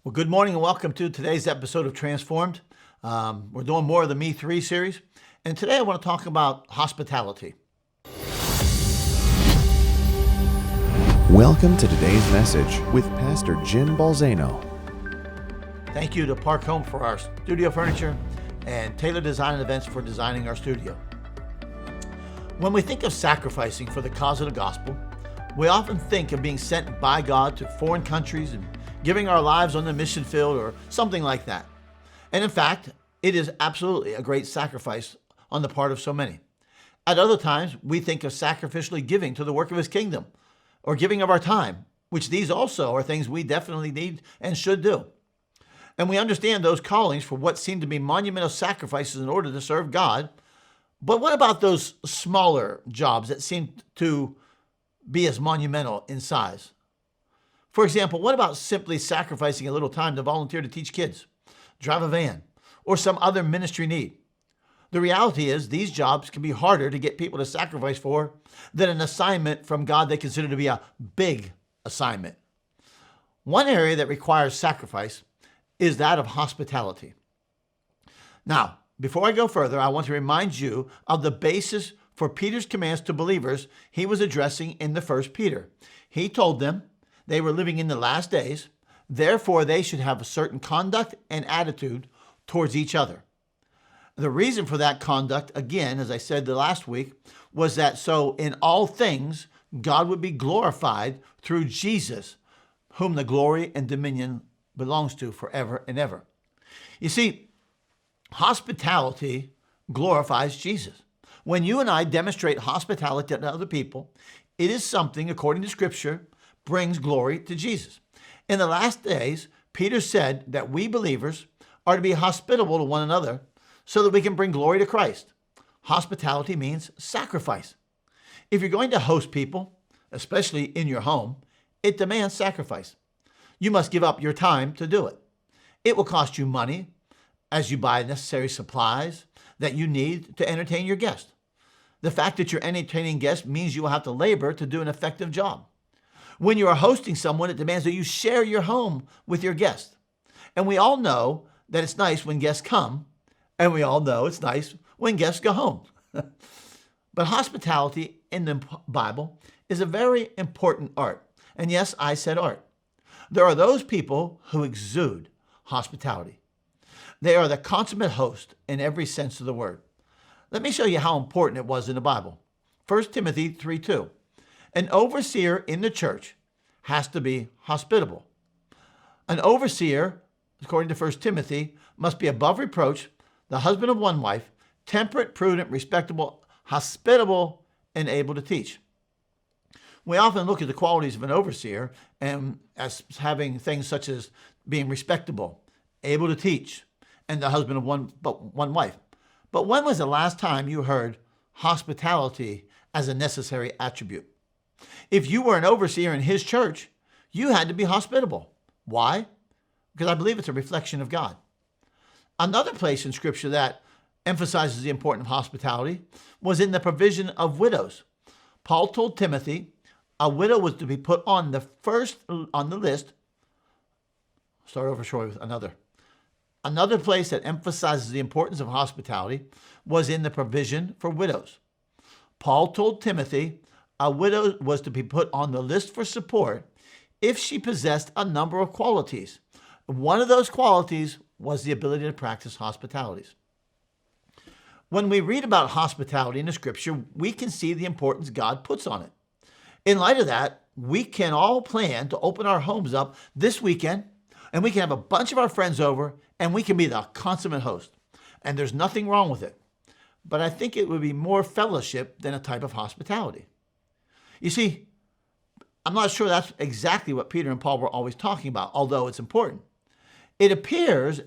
Well, good morning and welcome to today's episode of Transformed. We're doing more of the Me3 series, and today I want to talk about hospitality. Welcome to today's message with Pastor Jim Balzano. Thank you to Park Home for our studio furniture and Taylor Design and Events for designing our studio. When we think of sacrificing for the cause of the gospel, we often think of being sent by God to foreign countries and giving our lives on the mission field or something like that. And in fact, it is absolutely a great sacrifice on the part of so many. At other times, we think of sacrificially giving to the work of His kingdom or giving of our time, which these also are things we definitely need and should do. And we understand those callings for what seem to be monumental sacrifices in order to serve God. But what about those smaller jobs that seem to be as monumental in size? For example, what about simply sacrificing a little time to volunteer to teach kids, drive a van, or some other ministry need? The reality is these jobs can be harder to get people to sacrifice for than an assignment from God they consider to be a big assignment. One area that requires sacrifice is that of hospitality. Now, before I go further, I want to remind you of the basis for Peter's commands to believers he was addressing in the first Peter. He told them they were living in the last days, therefore they should have a certain conduct and attitude towards each other. The reason for that conduct, again, as I said the last week, was that so in all things God would be glorified through Jesus, whom the glory and dominion belongs to forever and ever. You see, hospitality glorifies Jesus. When you and I demonstrate hospitality to other people, it is something, according to Scripture, brings glory to Jesus. In the last days, Peter said that we believers are to be hospitable to one another so that we can bring glory to Christ. Hospitality means sacrifice. If you're going to host people, especially in your home, it demands sacrifice. You must give up your time to do it. It will cost you money as you buy necessary supplies that you need to entertain your guest. The fact that you're entertaining guests means you will have to labor to do an effective job. When you are hosting someone, it demands that you share your home with your guest. And we all know that it's nice when guests come, and we all know it's nice when guests go home. But hospitality in the Bible is a very important art. And yes, I said art. There are those people who exude hospitality. They are the consummate host in every sense of the word. Let me show you how important it was in the Bible. 1 Timothy 3:2. An overseer in the church has to be hospitable. An overseer, according to 1 Timothy, must be above reproach, the husband of one wife, temperate, prudent, respectable, hospitable, and able to teach. We often look at the qualities of an overseer and as having things such as being respectable, able to teach, and the husband of one wife. But when was the last time you heard hospitality as a necessary attribute? If you were an overseer in his church, you had to be hospitable. Why? Because I believe it's a reflection of God. Another place in Scripture that emphasizes the importance of hospitality was in the provision of widows. Paul told Timothy a widow was to be put on the first on the list. Start over short with another. Another place that emphasizes the importance of hospitality was in the provision for widows. Paul told Timothy a widow was to be put on the list for support if she possessed a number of qualities. One of those qualities was the ability to practice hospitalities. When we read about hospitality in the Scripture, we can see the importance God puts on it. In light of that, we can all plan to open our homes up this weekend, and we can have a bunch of our friends over, and we can be the consummate host. And there's nothing wrong with it. But I think it would be more fellowship than a type of hospitality. You see, I'm not sure that's exactly what Peter and Paul were always talking about, although it's important. It appears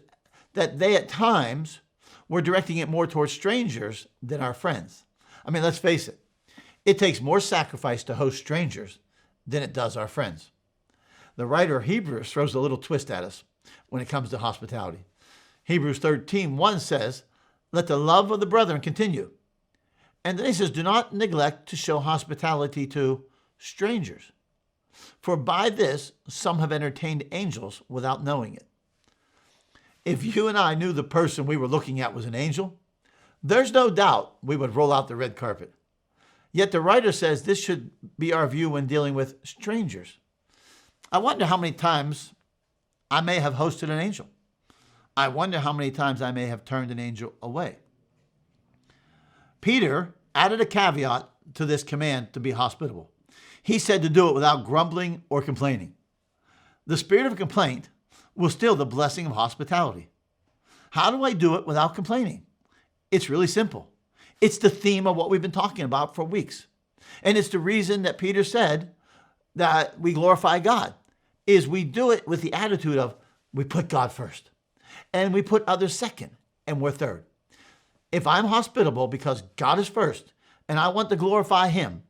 that they at times were directing it more towards strangers than our friends. I mean, let's face it. It takes more sacrifice to host strangers than it does our friends. The writer of Hebrews throws a little twist at us when it comes to hospitality. Hebrews 13:1 says, "Let the love of the brethren continue." And then he says, "Do not neglect to show hospitality to strangers. For by this some have entertained angels without knowing it." If you and I knew the person we were looking at was an angel, there's no doubt we would roll out the red carpet. Yet the writer says this should be our view when dealing with strangers. I wonder how many times I may have hosted an angel. I wonder how many times I may have turned an angel away. Peter added a caveat to this command to be hospitable. He said to do it without grumbling or complaining. The spirit of complaint will steal the blessing of hospitality. How do I do it without complaining? It's really simple. It's the theme of what we've been talking about for weeks. And it's the reason that Peter said that we glorify God, is we do it with the attitude of we put God first and we put others second and we're third. If I'm hospitable because God is first and I want to glorify him,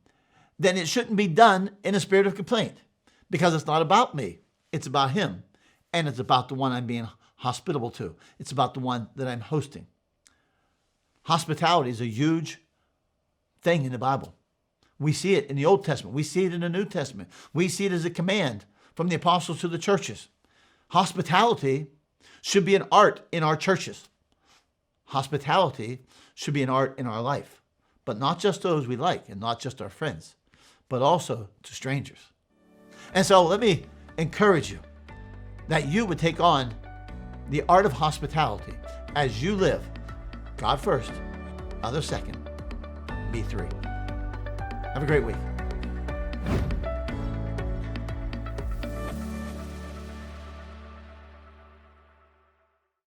then it shouldn't be done in a spirit of complaint, because it's not about me. It's about him, and it's about the one I'm being hospitable to. It's about the one that I'm hosting. Hospitality is a huge thing in the Bible. We see it in the Old Testament. We see it in the New Testament. We see it as a command from the apostles to the churches. Hospitality should be an art in our churches. Hospitality should be an art in our life, but not just those we like and not just our friends, but also to strangers. And so let me encourage you that you would take on the art of hospitality as you live God first, others second, Me3. Have a great week.